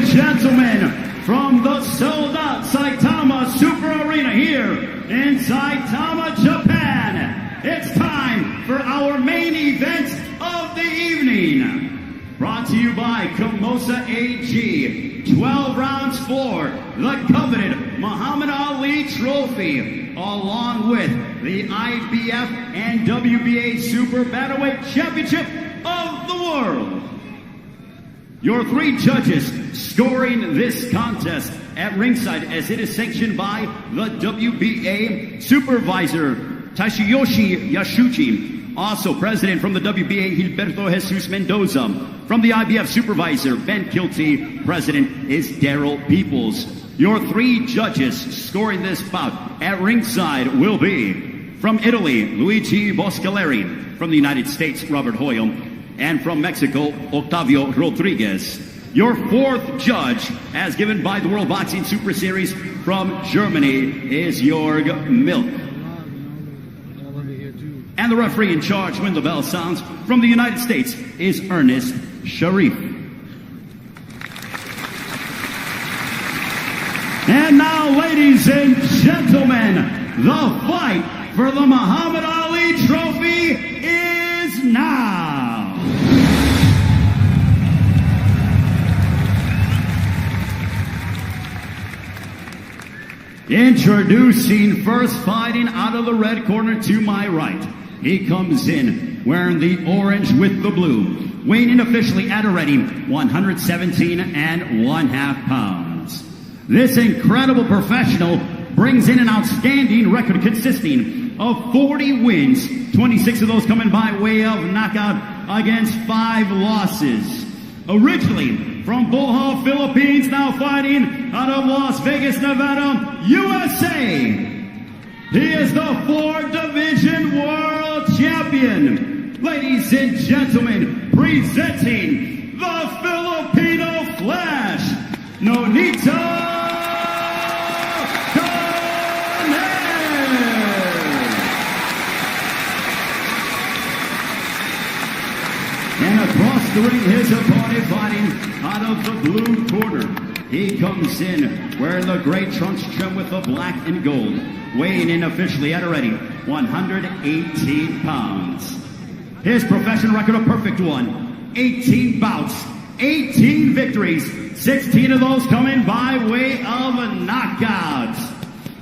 gentlemen, from the sold-out Saitama Super Arena here in Saitama, Japan, it's time for our main event of the evening. Brought to you by Komosa AG, 12 rounds for the coveted Muhammad Ali Trophy, along with the IBF and WBA Super Bantamweight Championship of the world. Your three judges scoring this contest at ringside, as it is sanctioned by the WBA supervisor Taishiyoshi Yashuchi, also president from the WBA Gilberto Jesus Mendoza, from the IBF supervisor Ben Kilty, president is Daryl Peoples. Your three judges scoring this bout at ringside will be from Italy, Luigi Boscaleri, from the United States, Robert Hoyle, and from Mexico, Octavio Rodriguez. Your fourth judge, as given by the World Boxing Super Series from Germany, is Jörg Milk. And the referee in charge when the bell sounds from the United States is Ernest Sharif. And now, ladies and gentlemen, the fight for the Muhammad Ali Trophy is now. Introducing first, fighting out of the red corner to my right. He comes in wearing the orange with the blue, weighing in officially at a ready 117.5 pounds. This incredible professional brings in an outstanding record consisting of 40 wins, 26 of those coming by way of knockout against 5 losses. Originally from Bohol, Philippines, now fighting out of Las Vegas, Nevada, USA. He is the 4-division world champion. Ladies and gentlemen, presenting the Filipino Flash, Nonito Donaire. And across the ring, his opponent fighting out of the blue corner. He comes in wearing the gray trunks trimmed with the black and gold, weighing in officially at a ready 118 pounds. His professional record a perfect one, 18 bouts, 18 victories, 16 of those coming by way of knockouts.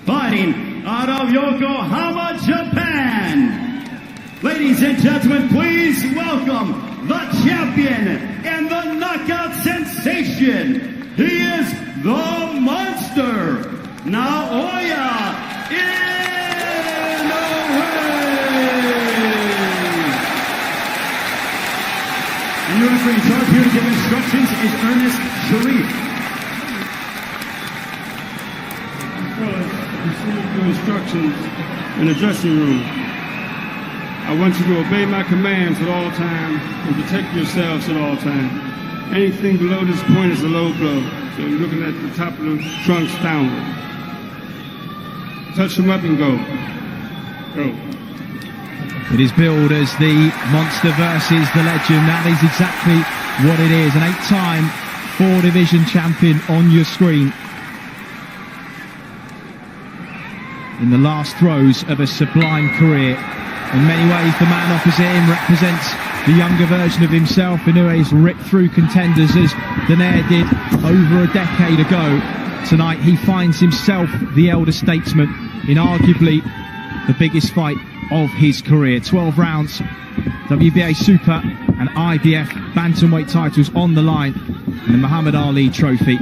Fighting out of Yokohama, Japan. Ladies and gentlemen, please welcome the champion and the knockout sensation. He is the monster, Naoya Inoue. And your referee in charge here to give instructions is Ernest Sharif. Receive your instructions in the dressing room. I want you to obey my commands at all times and protect yourselves at all times. Anything below this point is a low blow. So you're looking at the top of the trunks downward. Touch them up and go. Go. It is billed as the monster versus the legend. That is exactly what it is. An 8-time 4-division champion on your screen. In the last throes of a sublime career. In many ways, the man opposite him represents the younger version of himself. Inoue has ripped through contenders as Donaire did over a decade ago. Tonight, he finds himself the elder statesman in arguably the biggest fight of his career. 12 rounds, WBA Super and IBF Bantamweight titles on the line, and the Muhammad Ali Trophy.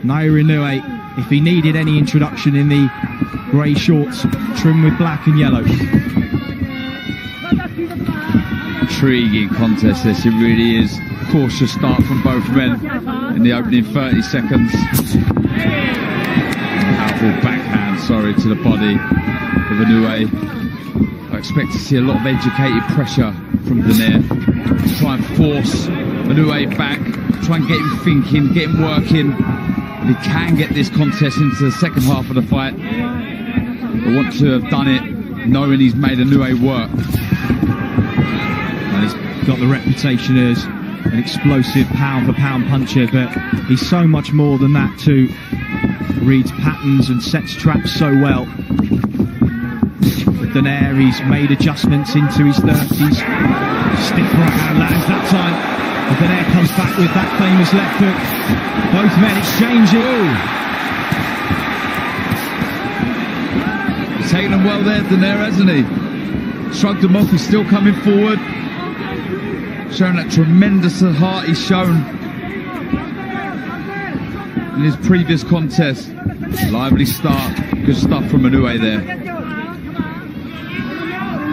Naoya Inoue, if he needed any introduction, in the grey shorts trimmed with black and yellow. Intriguing contest this, it really is. Cautious start from both men in the opening 30 seconds. Powerful backhand, to the body of Inoue. I expect to see a lot of educated pressure from Donaire. Try and force Inoue back, try and get him thinking, get him working. If he can get this contest into the second half of the fight, I want to have done it knowing he's made Inoue work. And he's got the reputation as an explosive pound-for-pound puncher, but he's so much more than that too. Reads patterns and sets traps so well. With Donaire, he's made adjustments into his 30s. Stiff right hand lands that time. And Donaire comes back with that famous left hook. Both men exchanging. He's taken them well there, Donaire, hasn't he? Shrugged him off, he's still coming forward. Showing that tremendous heart he's shown in his previous contest. Lively start, good stuff from Inoue there.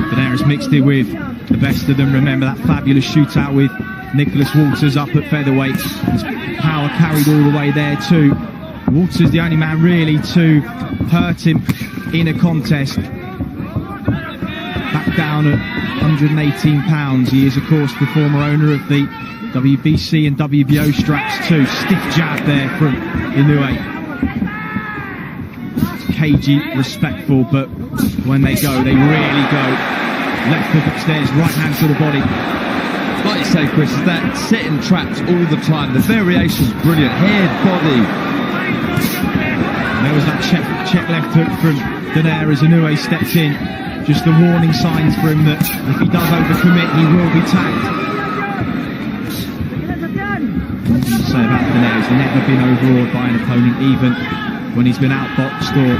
Donaire has mixed it with the best of them. Remember that fabulous shootout with Nicholas Walters up at featherweight. His power carried all the way there too. Walters the only man really to hurt him in a contest. Back down at 118 pounds. He is of course the former owner of the WBC and WBO straps too. Stiff jab there from Inoue. Cagey, respectful, but when they go, they really go. Left hook upstairs, right hand to the body. Like you say, Chris, is that setting traps all the time. The variation's brilliant. Head, body. And there was that check left hook from Donaire as Inoue stepped in. Just the warning signs for him that if he does overcommit, he will be tagged. What can you say about Donaire? He's never been overawed by an opponent, even when he's been outboxed or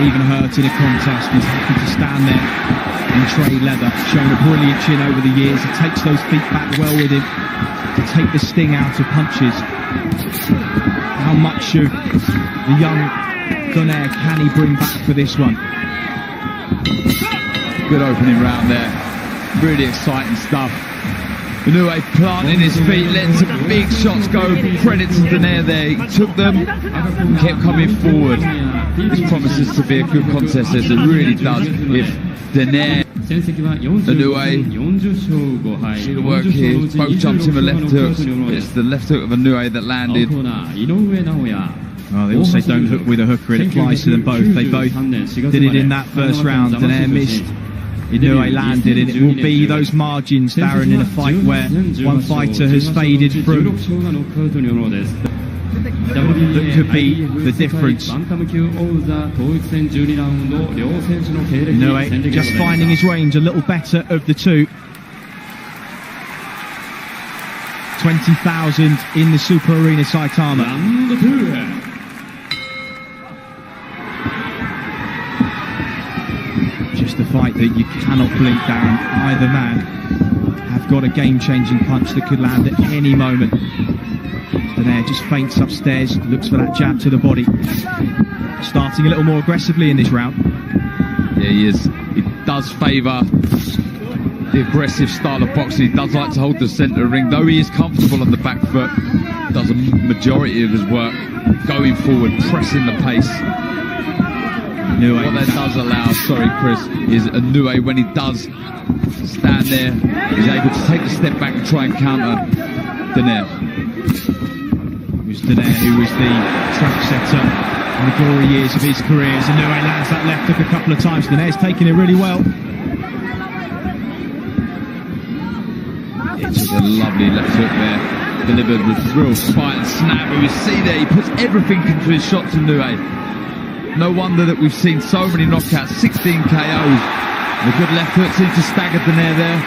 even hurt in a contest. He's happy to stand there and trade leather. Shown a brilliant chin over the years. He takes those feet back well with him to take the sting out of punches. How much of the young Donaire can he bring back for this one? Good opening round there. Really exciting stuff. Inoue planting his feet, letting some big shots go. Credit to Donaire there. He took them, kept coming forward. This promises to be a good contest, as it really does. If Donaire, Inoue, see the work here. Both jumped in the left hooks. It's the left hook of Inoue that landed. Well, they all say don't hook with a hooker. It applies to them both. They both did it in that first round. Donaire missed. Inoue landed, and it will be those margins, Darren, in a fight where one fighter has faded from that could be the difference. Inoue just finding his range a little better of the two. 20,000 in the Super Arena Saitama. Just a fight that you cannot blink down. Either man have got a game-changing punch that could land at any moment. Donaire just feints upstairs, looks for that jab to the body. Starting a little more aggressively in this round. Yeah, he is. He does favour the aggressive style of boxing. He does like to hold the centre of the ring, though he is comfortable on the back foot. Does a majority of his work going forward, pressing the pace. What that does allow, sorry Chris, is Inoue, when he does stand there, is able to take a step back and try and counter Donaire. It was Donaire who was the trap setter in the glory years of his career. As Inoue lands that left hook a couple of times. Donaire's taking it really well. It's just a lovely left hook there, delivered with real spite and snap. We see there, he puts everything into his shots, Inoue. No wonder that we've seen so many knockouts, 16 KOs. The good left hook seems to stagger Donaire there.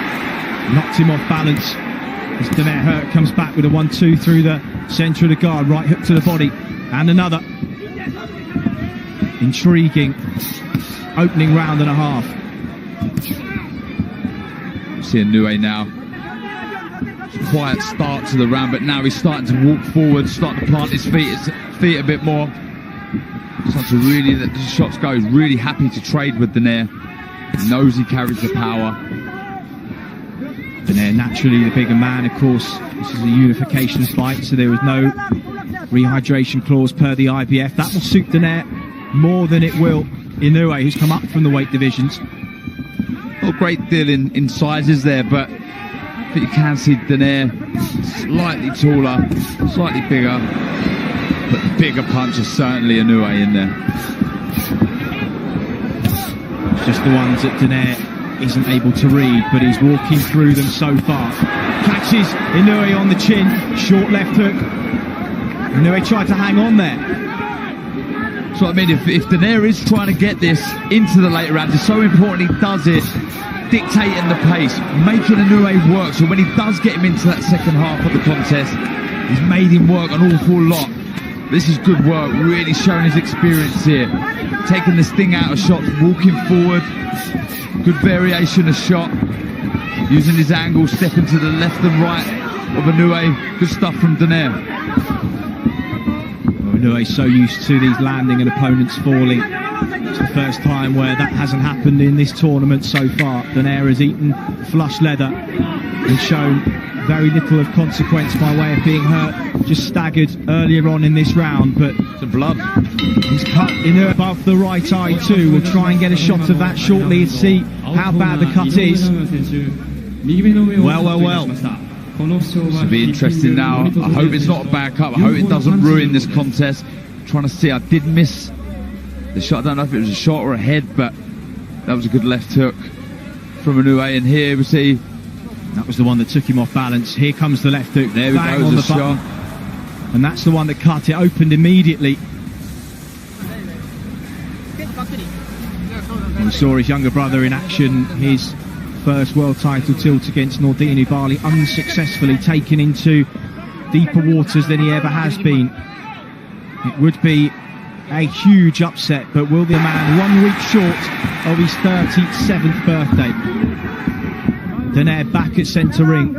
Knocked him off balance. As Donaire hurt, comes back with a 1-2 through the centre of the guard. Right hook to the body. And another. Intriguing opening round and a half. See Inoue now. Quiet start to the round, but now he's starting to walk forward, starting to plant his feet a bit more. Starting to really let the shots go. He's really happy to trade with Donaire. He knows he carries the power. Donaire naturally the bigger man, of course. This is a unification fight, so there was no rehydration clause per the IBF. That will suit Donaire more than it will Inoue, who's come up from the weight divisions. Not a great deal in sizes there, but you can see Donaire slightly taller, slightly bigger. But the bigger punch is certainly Inoue in there. It's just the ones that Donaire isn't able to read, but he's walking through them so far. Catches Inoue on the chin, short left hook. Inoue tried to hang on there. So I mean, if Donaire is trying to get this into the later rounds, it's so important he does it, dictating the pace, making Inoue work, so when he does get him into that second half of the contest, he's made him work an awful lot. This is good work, really showing his experience here. Taking this thing out of shots, walking forward, good variation of shot, using his angle, stepping to the left and right of Inoue. Good stuff from Donaire. Inoue's so used to these landing and opponents falling. It's the first time where that hasn't happened in this tournament so far. Donaire has eaten flush leather and shown very little of consequence by way of being hurt. Just staggered earlier on in this round, but Some blood. he's cut Inoue above the right eye too. We'll try and get a shot of that shortly and see how bad the cut is. Well. This will be interesting now. I hope it's not a bad cut. I hope it doesn't ruin this contest. Trying to see, I did miss the shot. I don't know if it was a shot or a head, but that was a good left hook from Inoue. And here we see, That was the one that took him off balance. Here comes the left hook. there we Bang go, on the the button. shot. And that's the one that cut it. Opened immediately. We saw his younger brother in action. His first world title tilt against Nonito Donaire, unsuccessfully taken into deeper waters than he ever has been. It would be a huge upset, but will the man 1 week short of his 37th birthday? Donaire back at centre ring.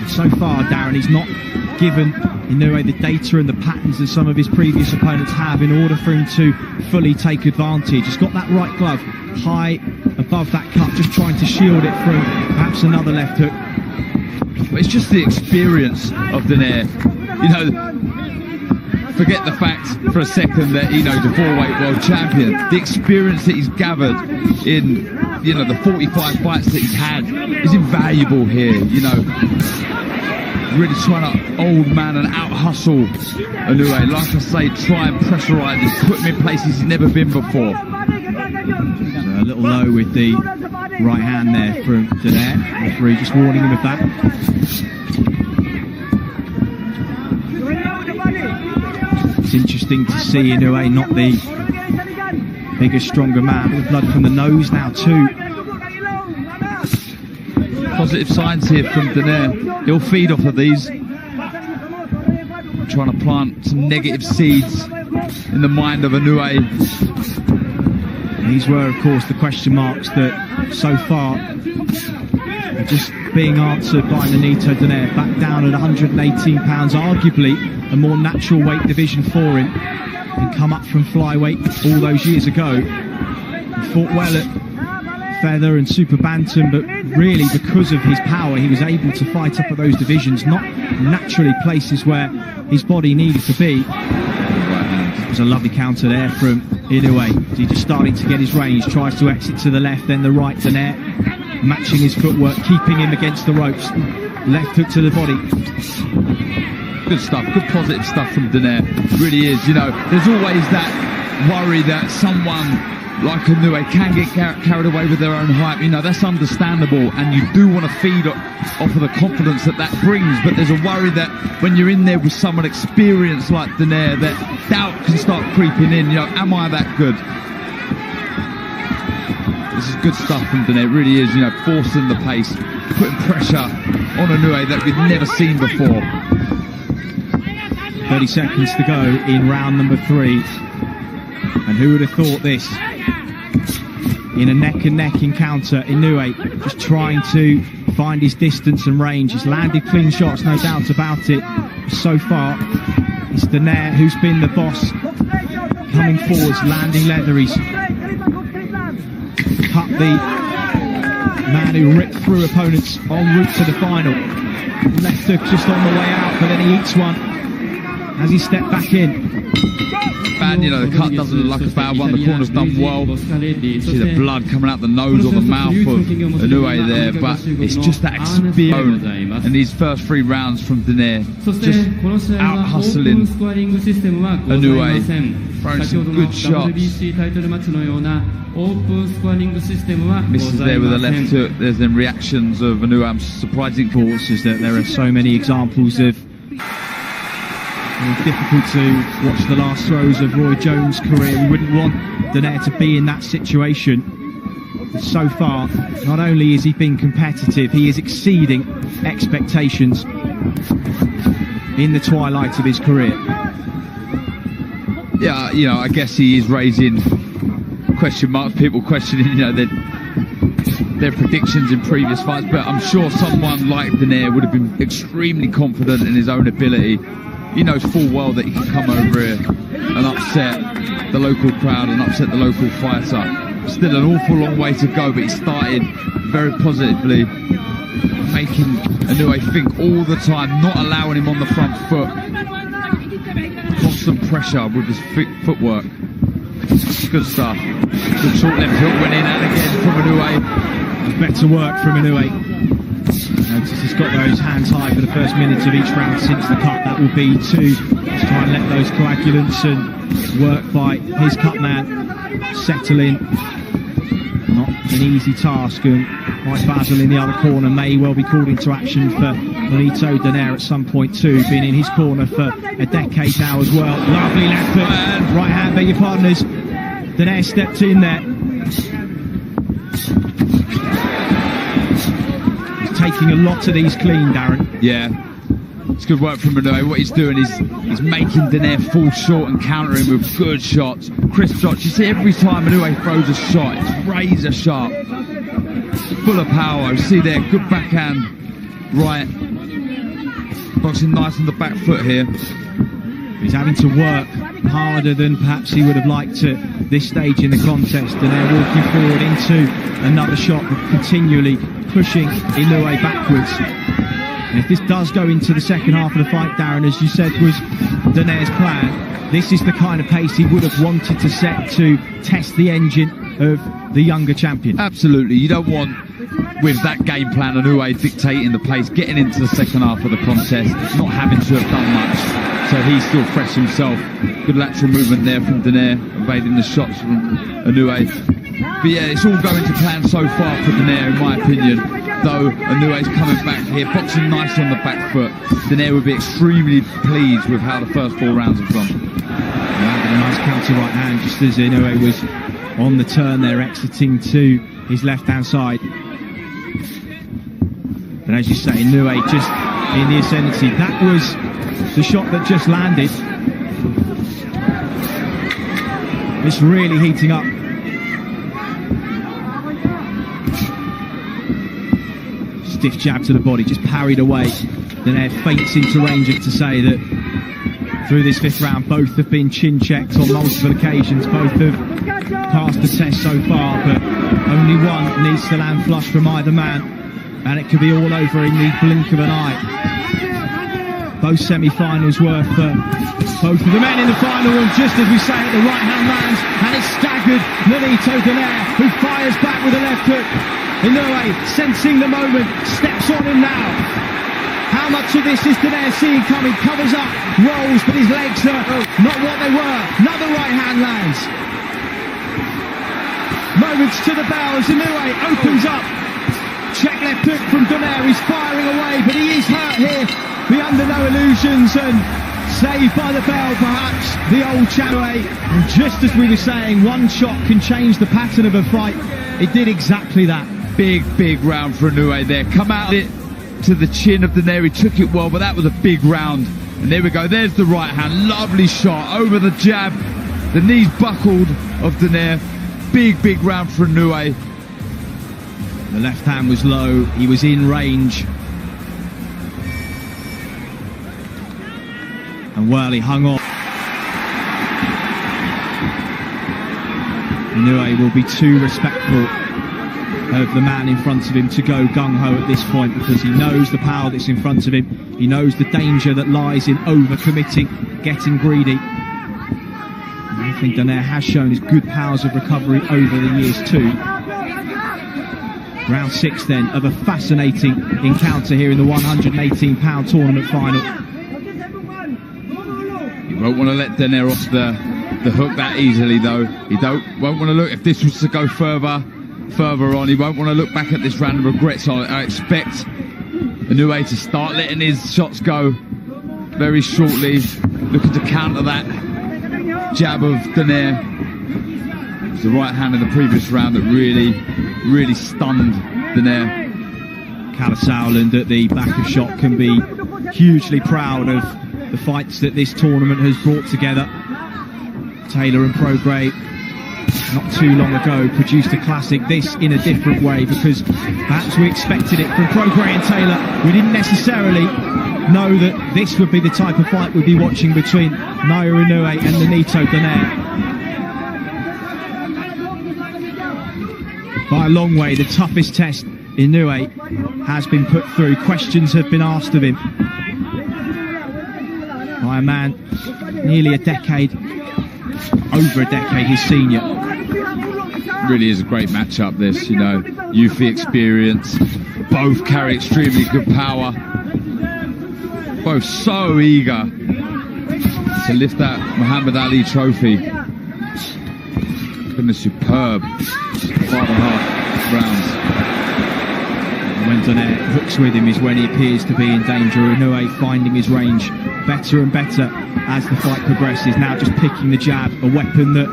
So far, Darren, he's not given Inoue the data and the patterns that some of his previous opponents have in order for him to fully take advantage. He's got that right glove high above that cut, just trying to shield it from perhaps another left hook. But it's just the experience of Donaire. You know, forget the fact for a second that he's a four-weight world champion. The experience that he's gathered in, the 45 fights that he's had is invaluable here. Really trying to old man and out-hustle Inoue. Like I say, try and pressurise him, put him in places he's never been before. So a little low with the right hand there from Donaire. Referee just warning him of that. It's interesting to see Inoue, not the bigger, stronger man, with blood from the nose now too. Positive signs here from Donaire. He'll feed off of these. Trying to plant some negative seeds in the mind of Inoue. These were, of course, the question marks that so far are just being answered by Nonito Donaire. Back down at 118 pounds, arguably a more natural weight division for him. And come up from flyweight all those years ago. He fought well at feather and super bantam, but really because of his power he was able to fight up at those divisions, not naturally places where his body needed to be. It was a lovely counter there from Inoue. He's just starting to get his range, tries to exit to the left, then the right. Donaire matching his footwork, keeping him against the ropes. Left hook to the body. Good stuff, good positive stuff from Donaire. Really is. There's always that worry that someone like Inoue can get carried away with their own hype. That's understandable, and you do want to feed off of the confidence that brings, but there's a worry that when you're in there with someone experienced like Donaire, that doubt can start creeping in. Am I that good? This is good stuff from Donaire. It really is, forcing the pace, putting pressure on Inoue that we've never seen before. 30 seconds to go in round number 3. And who would have thought this? In a neck-and-neck encounter, Inoue just trying to find his distance and range. He's landed clean shots, no doubt about it. So far, it's Donaire who's been the boss. Coming forwards, landing leather. He's cut the man who ripped through opponents en route to the final. Left hook just on the way out, but then he eats one. Has he stepped back in? Bad, you know, the cut doesn't look like a bad one. The corner's done well. See the blood coming out the nose or the mouth of Inoue there, but it's just that experience. And these first 3 rounds from Donaire, just out hustling Inoue, throwing some good shots. Misses there with a left hook. There's then reactions of Inoue. I'm surprising course is that there are so many examples of. It's difficult to watch the last throws of Roy Jones' career. We wouldn't want Donaire to be in that situation. But so far, not only is he being competitive, he is exceeding expectations in the twilight of his career. Yeah, you know, I guess he is raising question marks, people questioning, you know, their predictions in previous fights, but I'm sure someone like Donaire would have been extremely confident in his own ability. He knows full well that he can come over here and upset the local crowd and upset the local fighter. Still an awful long way to go, but he started very positively, making Inoue think all the time, not allowing him on the front foot. Constant pressure with his footwork. Good stuff. Good short left hook went in and again from Inoue. Better work from Inoue. Notice he's got those hands high for the first minute of each round since the cut. That will be to try and let those coagulants and work by his cut man settle in. Not an easy task, and Mike Basil in the other corner may well be called into action for Nonito Donaire at some point too. Been in his corner for a decade now as well. Lovely left hook, right hand, beg your pardoners. Donaire stepped in there. Taking a lot of these clean, Darren. Yeah, it's good work from Inoue. What he's doing is he's making Donaire fall short and countering with good shots, crisp shots. You see every time Inoue throws a shot, it's razor sharp, full of power. You see there, good backhand, right, boxing nice on the back foot here. He's having to work harder than perhaps he would have liked at this stage in the contest. Donaire walking forward into another shot, but continually pushing Inoue backwards. And if this does go into the second half of the fight, Darren, as you said was Donaire's plan, this is the kind of pace he would have wanted to set to test the engine of the younger champion. Absolutely. You don't want, with that game plan, Inoue dictating the pace, getting into the second half of the contest, not having to have done much. So he's still fresh himself. Good lateral movement there from Donaire, evading the shots from Inoue. But yeah, it's all going to plan so far for Donaire, in my opinion. Though Inoue's coming back here, boxing nice on the back foot. Donaire would be extremely pleased with how the first 4 rounds have gone. Landed a nice counter right hand just as Inoue was on the turn there, exiting to his left-hand side. But as you say, Inoue just in the ascendancy. That was the shot that just landed. It's really heating up. Stiff jab to the body, just parried away. Donaire feints into range to say that through this 5th round, both have been chin checked on multiple occasions. Both have passed the test so far, but only one needs to land flush from either man, and it could be all over in the blink of an eye. Both semi-finals were for both of the men in the final, and just as we say it, the right hand lands, and it's staggered Nonito Donaire, who fires back with a left hook. Inoue, sensing the moment, steps on him now. How much of this is Donaire seeing coming? Covers up, rolls, but his legs are not what they were. Another right hand lands. Moments to the bell as Inoue opens up. Check left hook from Donaire, he's firing away, but he is hurt here. Be under no illusions, and saved by the bell, perhaps, the old Inoue. And just as we were saying, one shot can change the pattern of a fight. It did exactly that. Big round for Inoue there. Come out it to the chin of Donaire. He took it well, but that was a big round. And there we go. There's the right hand. Lovely shot over the jab. The knees buckled of Donaire. Big round for Inoue. The left hand was low. He was in range. And well, he hung on. Inoue will be too respectful of the man in front of him to go gung-ho at this point, because he knows the power that's in front of him. He knows the danger that lies in over-committing, getting greedy. And I think Donaire has shown his good powers of recovery over the years too. Round 6 then of a fascinating encounter here in the 118-pound tournament final. You won't want to let Donaire off the hook that easily though. He won't want to look, if this was to go further on, he won't want to look back at this round and regret. So I expect Inoue to start letting his shots go very shortly, looking to counter that jab of Donaire. It was the right hand in the previous round that really stunned Donaire. Kalle Sauerland at the back of shot can be hugely proud of the fights that this tournament has brought together. Taylor and Prograis, not too long ago, produced a classic, this in a different way, because perhaps we expected it from Prograis and Taylor. We didn't necessarily know that this would be the type of fight we'd be watching between Naoya Inoue and Nonito Donaire. By a long way, the toughest test Inoue has been put through. Questions have been asked of him by a man nearly a decade, over a decade his senior. Really is a great matchup this, you know, youthly experience, both carry extremely good power, both so eager to lift that Muhammad Ali trophy. Been a superb 5.5 rounds. When Donaire hooks with him is when he appears to be in danger. Inoue finding his range better and better as the fight progresses. Now just picking the jab, a weapon that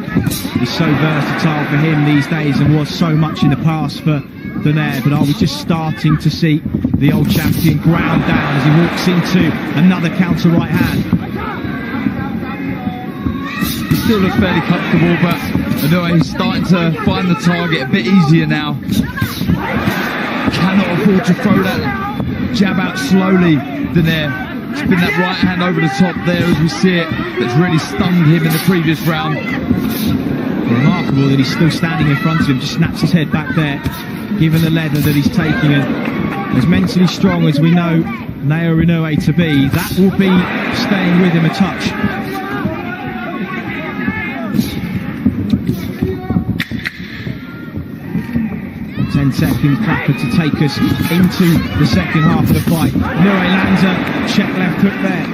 is so versatile for him these days and was so much in the past for Donaire. But are we just starting to see the old champion ground down as he walks into another counter right hand? He still looks fairly comfortable, but Inoue is starting to find the target a bit easier now. Cannot afford to throw that jab out slowly, Donaire. Spin that right hand over the top there as we see it. That's really stunned him in the previous round. Remarkable that he's still standing in front of him, just snaps his head back there, given the leather that he's taking. And as mentally strong as we know Naoya Inoue to be, that will be staying with him a touch. 10 seconds clapper to take us into the second half of the fight. Inoue lands a check left hook there.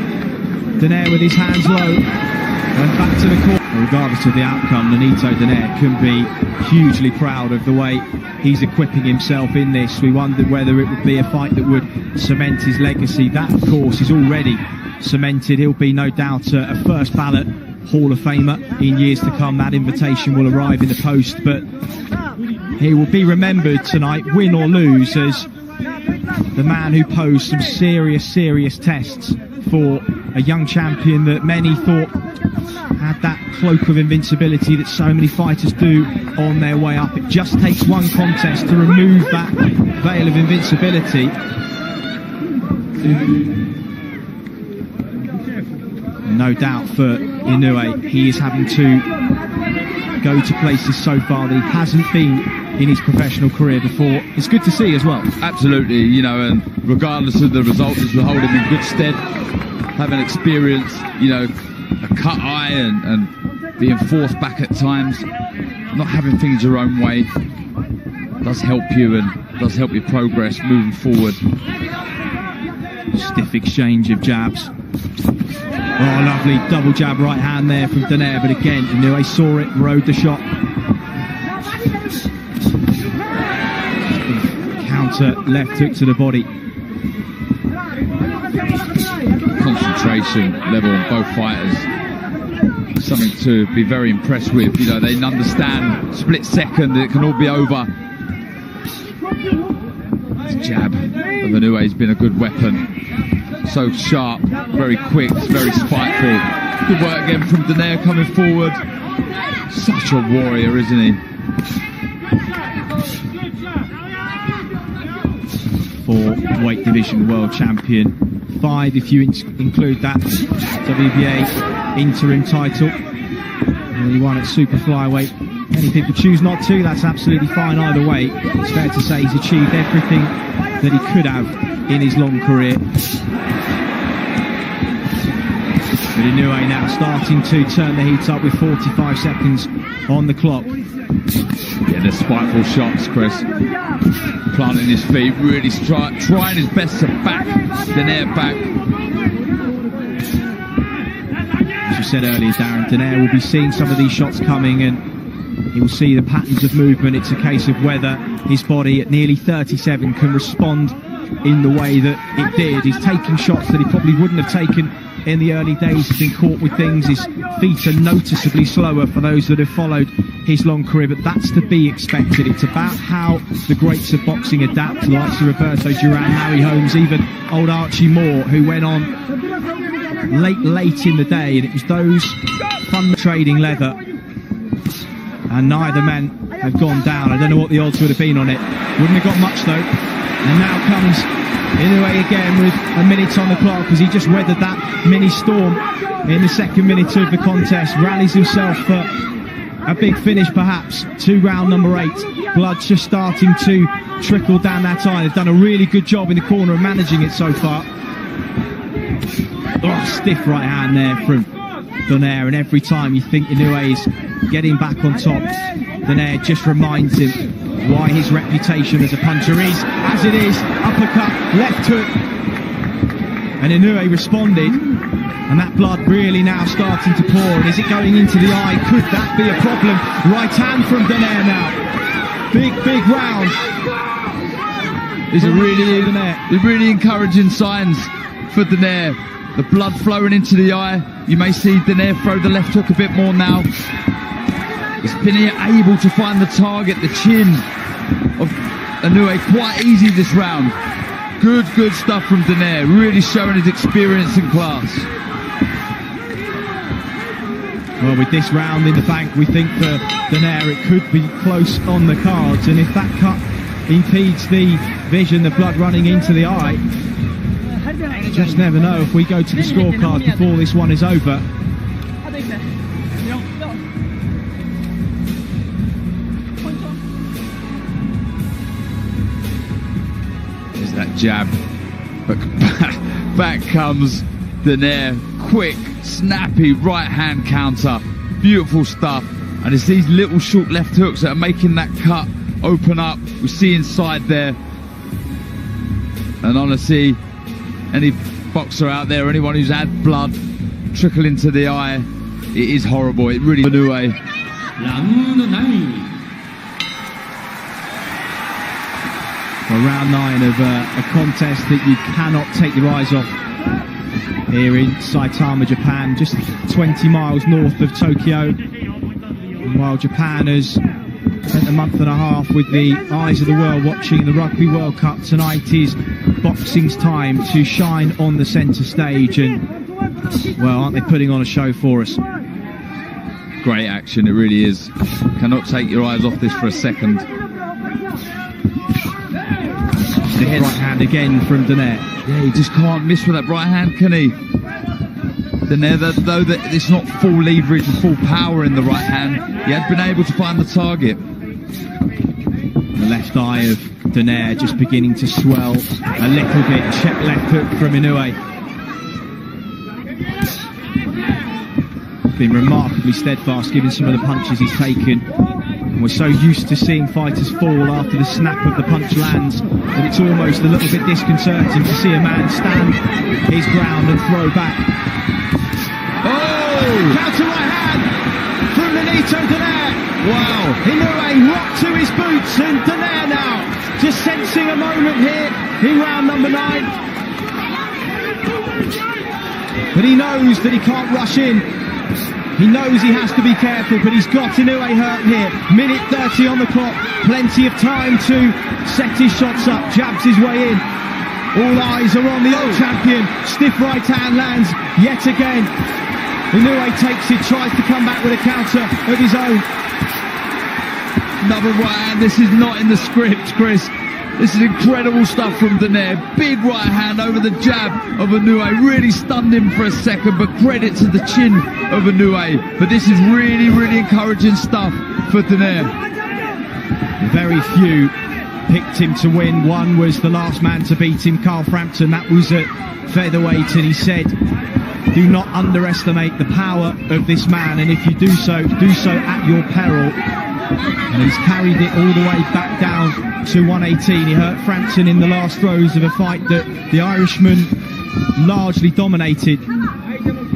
Donaire with his hands low and back to the corner. Regardless of the outcome, Nonito Donaire can be hugely proud of the way he's equipping himself in this. We wondered whether it would be a fight that would cement his legacy. That, of course, is already cemented. He'll be no doubt a first ballot Hall of Famer in years to come. That invitation will arrive in the post, but he will be remembered tonight, win or lose, as the man who posed some serious tests for a young champion that many thought had that cloak of invincibility that so many fighters do on their way up. It just takes one contest to remove that veil of invincibility. No doubt for Inoue, he is having to go to places so far that he hasn't been in his professional career before. It's good to see as well. Absolutely, you know, and regardless of the result, this will hold him in good stead. Having experienced, you know, a cut eye and being forced back at times, not having things your own way does help you and does help you progress moving forward. Stiff exchange of jabs. Oh, lovely double jab right hand there from Donaire, but again, Inoue saw it, rode the shot. Counter left hook to the body. Concentration level on both fighters. Something to be very impressed with. You know, they understand split second, it can all be over. This jab of Inoue has been a good weapon. So sharp, very quick, very spiteful. Good work again from Donaire coming forward. Such a warrior, isn't he? 4 weight division world champion, 5 if you include that WBA interim title. And he won at super flyweight Many people choose not to, that's absolutely fine either way. It's fair to say he's achieved everything that he could have in his long career. But Inoue now starting to turn the heat up with 45 seconds on the clock. Yeah, the spiteful shots, Chris. Planting his feet, really trying his best to back Donaire back. As you said earlier, Darren, Donaire will be seeing some of these shots coming and he will see the patterns of movement. It's a case of whether his body at nearly 37 can respond in the way that it did. He's taking shots that he probably wouldn't have taken in the early days. He's been caught with things. His feet are noticeably slower for those that have followed his long career, but that's to be expected. It's about how the greats of boxing adapt, the likes of Roberto Duran, Harry Holmes, even old Archie Moore, who went on late in the day, and it was those fun trading leather, and neither men have gone down. I don't know what the odds would have been on it. Wouldn't have got much though. And now comes Inoue again with a minute on the clock as he just weathered that mini storm in the second minute of the contest. Rallies himself for a big finish perhaps to round number 8. Blood just starting to trickle down that eye. They've done a really good job in the corner of managing it so far. Oh, stiff right hand there from Donaire, and every time you think Inoue is getting back on top, Donaire just reminds him why his reputation as a puncher is as it is. Uppercut, left hook, and Inoue responded, and that blood really now starting to pour. And is it going into the eye? Could that be a problem? Right hand from Donaire now. Big round. These are really encouraging signs for Donaire. The blood flowing into the eye. You may see Donaire throw the left hook a bit more now. He's been able to find the target, the chin of Inoue, quite easy this round. Good stuff from Donaire, really showing his experience and class. Well, with this round in the bank, we think for Donaire it could be close on the cards, and if that cut impedes the vision, the blood running into the eye, you just never know. If we go to the scorecard before this one is over, there's that jab, but back comes Donaire. Quick, snappy right hand counter, beautiful stuff. And it's these little short left hooks that are making that cut open up. We see inside there, and honestly, any boxer out there, anyone who's had blood trickle into the eye, it is horrible. It really Inoue. Well, round 9 of a contest that you cannot take your eyes off here in Saitama, Japan, just 20 miles north of Tokyo. And while Japan has spent a month and a half with the eyes of the world watching the Rugby World Cup, tonight is boxing's time to shine on the centre stage, and well, aren't they putting on a show for us? Great action, it really is. Cannot take your eyes off this for a second. The right hand again from Donaire. Yeah, he just can't miss with that right hand, can he? Donaire, though that it's not full leverage and full power in the right hand, he has been able to find the target. The left eye of Donaire just beginning to swell a little bit. Check left hook from Inoue. Been remarkably steadfast given some of the punches he's taken. And we're so used to seeing fighters fall after the snap of the punch lands that it's almost a little bit disconcerting to see a man stand his ground and throw back. Oh! Counter right hand from Nonito Donaire. Wow! Inoue rocked to his boots, and Donaire now just sensing a moment here in round number 9. But he knows that he can't rush in. He knows he has to be careful, but he's got Inoue hurt here. Minute 30 on the clock, plenty of time to set his shots up, jabs his way in. All eyes are on the old champion. Stiff right hand lands yet again. Inoue takes it, tries to come back with a counter of his own. Another right hand. This is not in the script, Chris. This is incredible stuff from Donaire. Big right hand over the jab of Inoue. Really stunned him for a second, but credit to the chin of Inoue. But this is really encouraging stuff for Donaire. Very few picked him to win. One was the last man to beat him, Carl Frampton. That was at featherweight, and he said, do not underestimate the power of this man, and if you do so at your peril. And he's carried it all the way back down to 118. He hurt Frampton in the last throws of a fight that the Irishman largely dominated.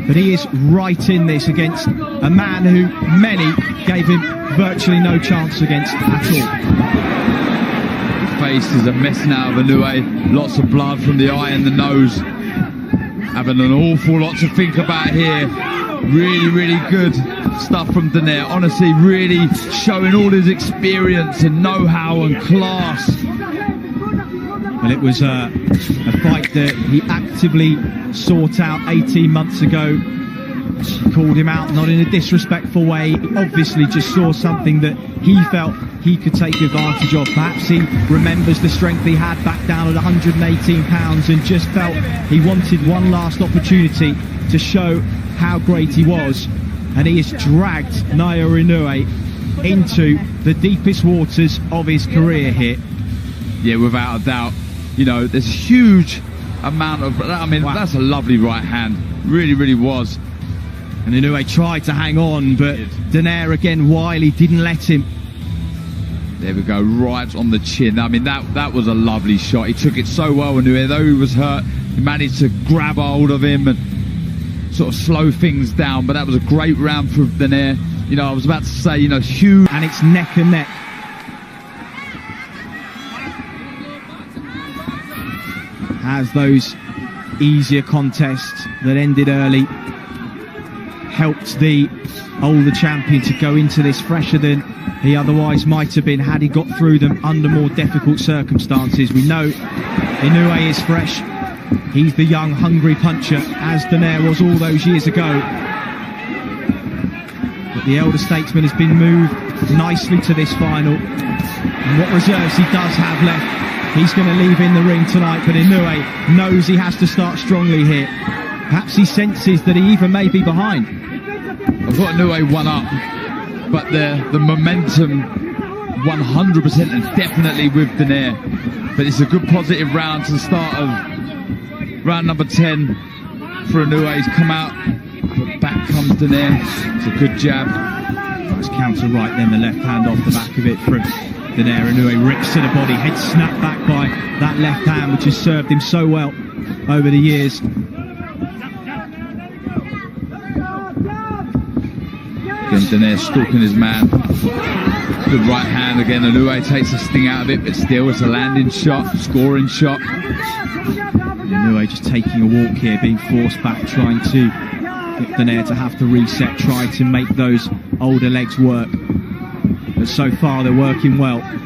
But he is right in this against a man who many gave him virtually no chance against at all. His face is a mess now of Inoue. Lots of blood from the eye and the nose. Having an awful lot to think about here. Really, really good stuff from Donaire. Honestly, really showing all his experience and know-how and class. Well, it was a fight that he actively sought out 18 months ago. Called him out, not in a disrespectful way. He obviously just saw something that he felt he could take advantage of. Perhaps he remembers the strength he had back down at 118 pounds and just felt he wanted one last opportunity to show how great he was. And he has dragged Naoya Inoue into the deepest waters of his career here. Yeah, without a doubt. You know, there's a huge amount of... I mean, wow. That's a lovely right hand. Really, really was. And Inoue tried to hang on, but Donaire again wily, didn't let him. There we go, right on the chin. I mean, that was a lovely shot. He took it so well, Inoue. Though he was hurt, he managed to grab hold of him and sort of slow things down. But that was a great round for Donaire. You know, I was about to say, you know, huge. And it's neck and neck. As those easier contests that ended early helped the older champion to go into this fresher than he otherwise might have been had he got through them under more difficult circumstances. We know Inoue is fresh. He's the young, hungry puncher, as Donaire was all those years ago. But the elder statesman has been moved nicely to this final. And what reserves he does have left, he's going to leave in the ring tonight, but Inoue knows he has to start strongly here. Perhaps he senses that he even may be behind. I've got Inoue one up, but the momentum 100% and definitely with Donaire. But it's a good positive round to the start of round number 10 for Inoue. He's come out, but back comes Donaire. It's a good jab. Nice counter right, then the left hand off the back of it from Donaire. Inoue rips to the body, head snapped back by that left hand, which has served him so well over the years. Again, Donaire stalking his man. Good right hand again. Inoue takes the sting out of it, but still it's a landing shot, scoring shot. Inoue just taking a walk here, being forced back, trying to get Donaire to have to reset, try to make those older legs work. But so far they're working well. And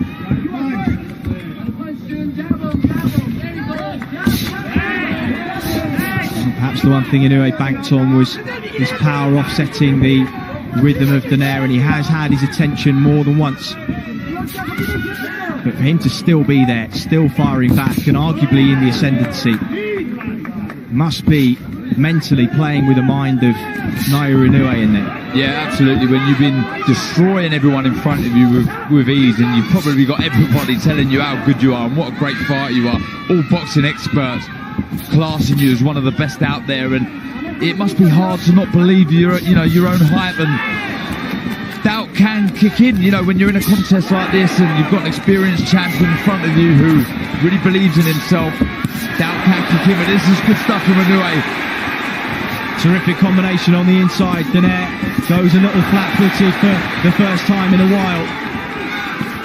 perhaps the one thing Inoue banked on was his power offsetting the rhythm of Donaire, and he has had his attention more than once. But for him to still be there, still firing back, and arguably in the ascendancy, must be mentally playing with the mind of Naoya Inoue in there. Yeah, absolutely. When you've been destroying everyone in front of you with ease, and you've probably got everybody telling you how good you are and what a great fighter you are, all boxing experts classing you as one of the best out there, and it must be hard to not believe your own hype, and doubt can kick in, you know, when you're in a contest like this and you've got an experienced champion in front of you who really believes in himself. Doubt can kick in, but this is good stuff from Inoue. Terrific combination on the inside. Donaire goes a little flat-footed for the first time in a while.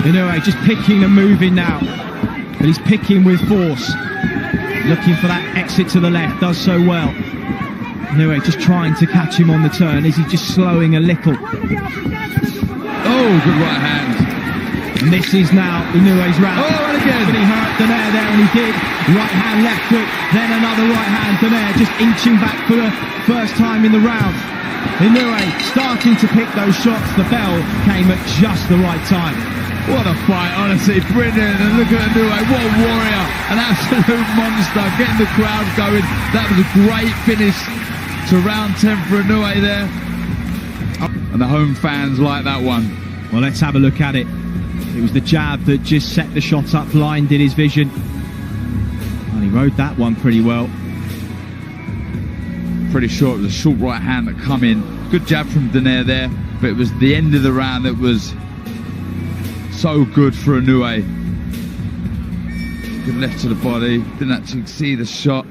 Inoue just picking and moving now, but he's picking with force, looking for that exit to the left, does so well. Inoue just trying to catch him on the turn. Is he just slowing a little? Oh, good right hand. And this is now Inoue's round. Oh, and again. But he hurt Donaire there, and he did. Right hand, left foot, then another right hand. Donaire just inching back for the first time in the round. Inoue starting to pick those shots. The bell came at just the right time. What a fight, honestly, brilliant. And look at Inoue, what a warrior, an absolute monster, getting the crowd going. That was a great finish to round 10 for Inoue there. And the home fans like that one. Well, let's have a look at it. It was the jab that just set the shot up, blinded his vision. And he rode that one pretty well. Pretty sure it was a short right hand that come in. Good jab from Donaire there, but it was the end of the round that was so good for Inoue. Good left to the body, didn't actually see the shot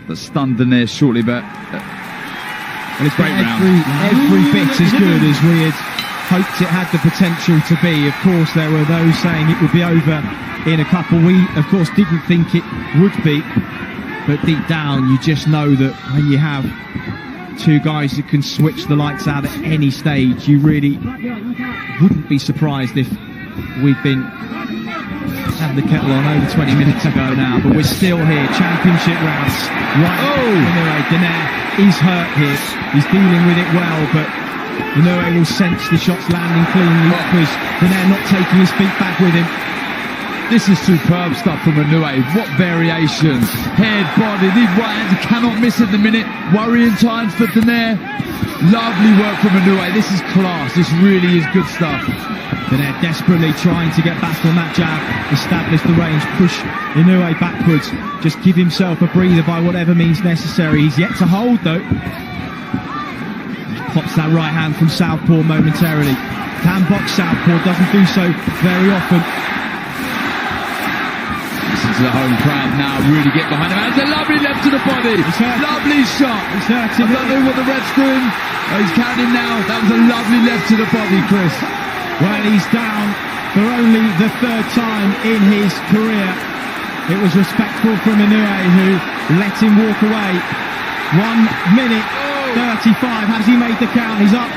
that stunned Donaire shortly, but well, it's great every bit as good as we had hoped it had the potential to be. Of course, there were those saying it would be over in a couple. We, of course, didn't think it would be, but deep down, you just know that when you have two guys that can switch the lights out at any stage, you really wouldn't be surprised if we'd been having the kettle on over 20 minutes ago now, but we're still here. Championship rounds. Right. Anyway, Donaire is hurt here. He's dealing with it well, but Inoue will sense the shots landing cleanly because Donaire not taking his feet back with him. This is superb stuff from Inoue. What variations. Head, body, these right hands, he cannot miss at the minute. Worrying times for Donaire. Lovely work from Inoue. This is class. This really is good stuff. Donaire desperately trying to get back on that jab, establish the range, push Inoue backwards, just give himself a breather by whatever means necessary. He's yet to hold though. Pops that right hand from southpaw momentarily. Can box southpaw, doesn't do so very often. Listen to the home crowd now, really get behind him. That's a lovely left to the body. Lovely shot. I don't know what the ref's doing. Oh, he's counting now. That was a lovely left to the body, Chris. Well, he's down for only the third time in his career. It was respectful from Inoue, who let him walk away. 1 minute 35. Has he made the count? He's up.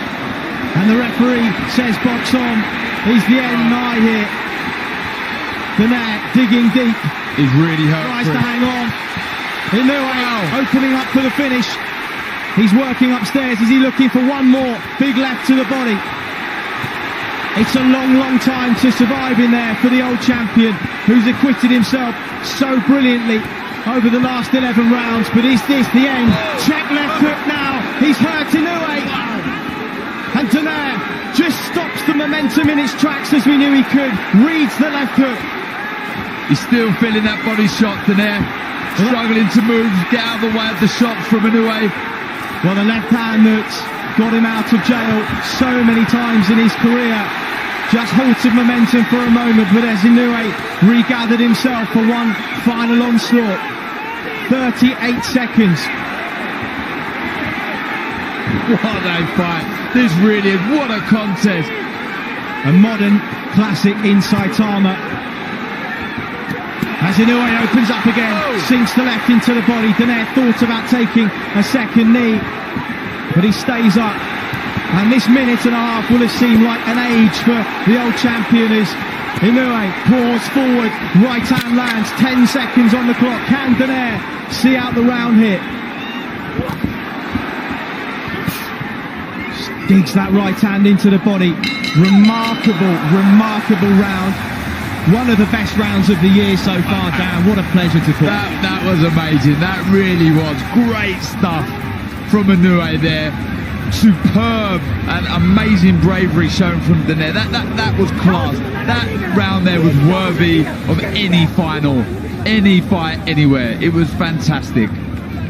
And the referee says box on. Is the end nigh here? Donaire digging deep. He's really hurt. Tries to hang on. Inoue opening up for the finish. He's working upstairs. Is he looking for one more big left to the body? It's a long, long time to survive in there for the old champion, who's acquitted himself so brilliantly over the last 11 rounds. But is this the end? Check left hook now. He's hurt Inoue. And Donaire just stops the momentum in its tracks as we knew he could. Reads the left hook. He's still feeling that body shot, Donaire. Struggling to move, get out of the way of the shots from Inoue. Well, the left hand that's got him out of jail so many times in his career just halted momentum for a moment, but as Inoue regathered himself for one final onslaught. 38 seconds. What a fight. This really is, what a contest. A modern classic in Saitama. As Inoue opens up again, sinks the left into the body. Donaire thought about taking a second knee, but he stays up. And this minute and a half will have seemed like an age for the old champion as Inoue pours forward, right hand lands, 10 seconds on the clock. Can Donaire see out the round here? Digs that right hand into the body. Remarkable, remarkable round. One of the best rounds of the year so far, Dan. What a pleasure to call. That was amazing. That really was. Great stuff from Inoue there. Superb and amazing bravery shown from Donaire. That was class. That round there was worthy of any final, any fight, anywhere. It was fantastic.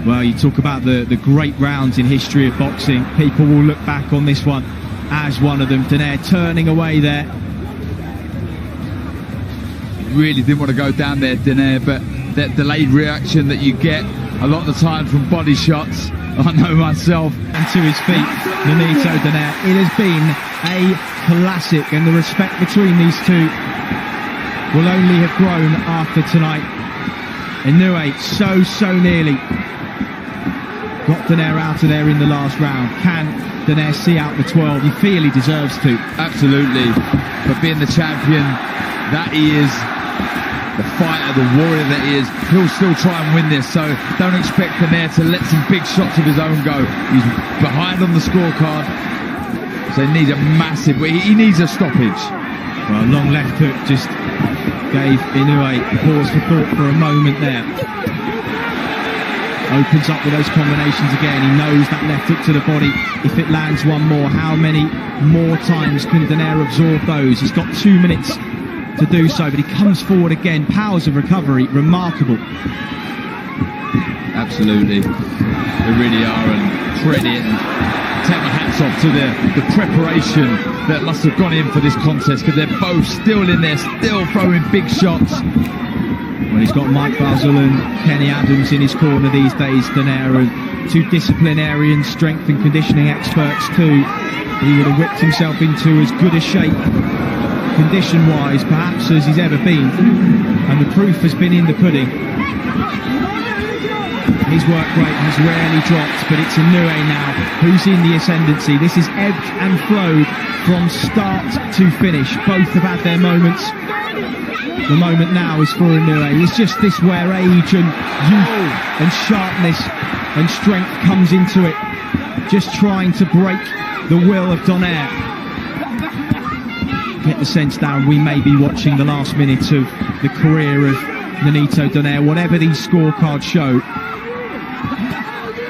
Well, you talk about the great rounds in history of boxing. People will look back on this one as one of them. Donaire turning away there. Really didn't want to go down there, Donaire, but that delayed reaction that you get a lot of the time from body shots, I know myself. And to his feet, Nonito Donaire. It has been a classic, and the respect between these two will only have grown after tonight. Inoue so nearly got Donaire out of there in the last round. Can Donaire see out the 12? You feel he deserves to. Absolutely. But being the champion that he is, the fighter, the warrior that he is, he'll still try and win this, so don't expect Donaire to let some big shots of his own go. He's behind on the scorecard, so he needs a massive, he needs a stoppage. Well, long left hook just gave Inoue pause for thought for a moment there. Opens up with those combinations again. He knows that left hook to the body. If it lands one more, how many more times can Donaire absorb those? He's got 2 minutes to do so, but he comes forward again. Powers of recovery, remarkable. Absolutely, they really are, and credit and take my hats off to the preparation that must have gone in for this contest, because they're both still in there, still throwing big shots. Well, he's got Mike Basil and Kenny Adams in his corner these days, Donaire, and 2 disciplinarian strength and conditioning experts too. He would have whipped himself into as good a shape, condition-wise, perhaps as he's ever been, and the proof has been in the pudding. His work rate has rarely dropped, but it's Inoue now who's in the ascendancy. This is ebbed and flowed from start to finish. Both have had their moments. The moment now is for Inoue. It's just this where age and youth and sharpness and strength comes into it. Just trying to break the will of Donaire. Get the sense down we may be watching the last minutes of the career of Nonito Donaire. Whatever these scorecards show,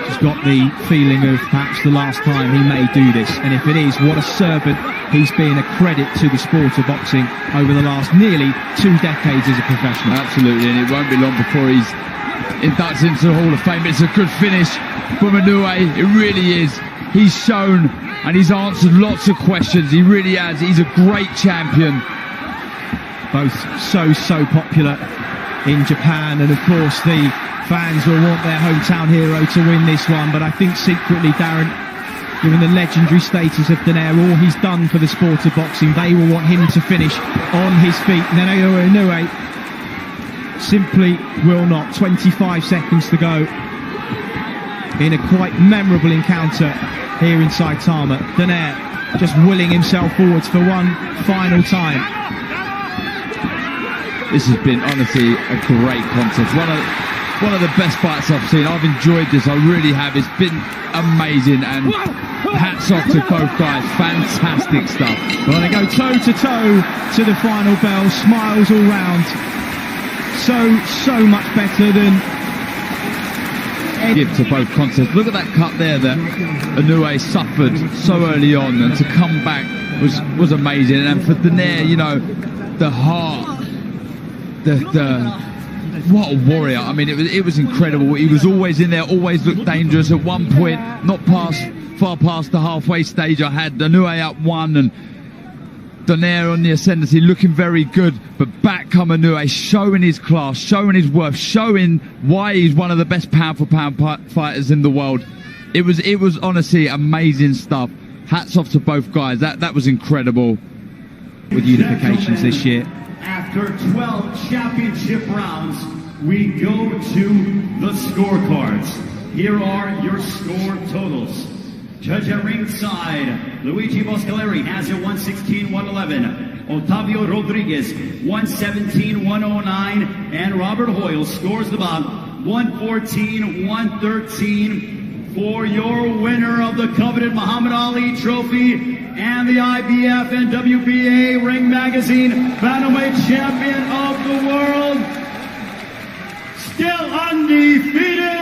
he's got the feeling of perhaps the last time he may do this. And if it is, what a servant he's been, a credit to the sport of boxing over the last nearly 2 decades as a professional. Absolutely, and it won't be long before he's inducted into the Hall of Fame. It's a good finish from Inoue, it really is. He's shown and he's answered lots of questions, he really has. He's a great champion. Both so popular in Japan, and of course the fans will want their hometown hero to win this one, but I think secretly, Darren, given the legendary status of Donaire, all he's done for the sport of boxing, they will want him to finish on his feet. Naoya Inoue simply will not. 25 seconds to go in a quite memorable encounter here in Saitama. Donaire just willing himself forwards for one final time. This has been honestly a great contest. One of the best fights I've seen. I've enjoyed this, I really have. It's been amazing, and hats off to both guys. Fantastic stuff. Well, they go toe to toe to the final bell. Smiles all round. So much better than give to both contests. Look at that cut there that Inoue suffered so early on, and to come back was amazing. And for Donaire, you know, the heart, what a warrior. I mean, it was incredible. He was always in there, always looked dangerous. At one point, not far past the halfway stage, I had Inoue up 1 and Donaire on the ascendancy, looking very good. But back come Inoue, showing his class, showing his worth, showing why he's one of the best pound-for-pound fighters in the world. It was honestly amazing stuff. Hats off to both guys. That was incredible. With unifications this year. After 12 championship rounds, we go to the scorecards. Here are your score totals. Judge at ringside, Luigi Boscaleri has it 116-111. Otavio Rodriguez 117-109, and Robert Hoyle scores the bout 114-113 for your winner of the coveted Muhammad Ali Trophy and the IBF and WBA Ring Magazine Bantamweight Champion of the World, still undefeated,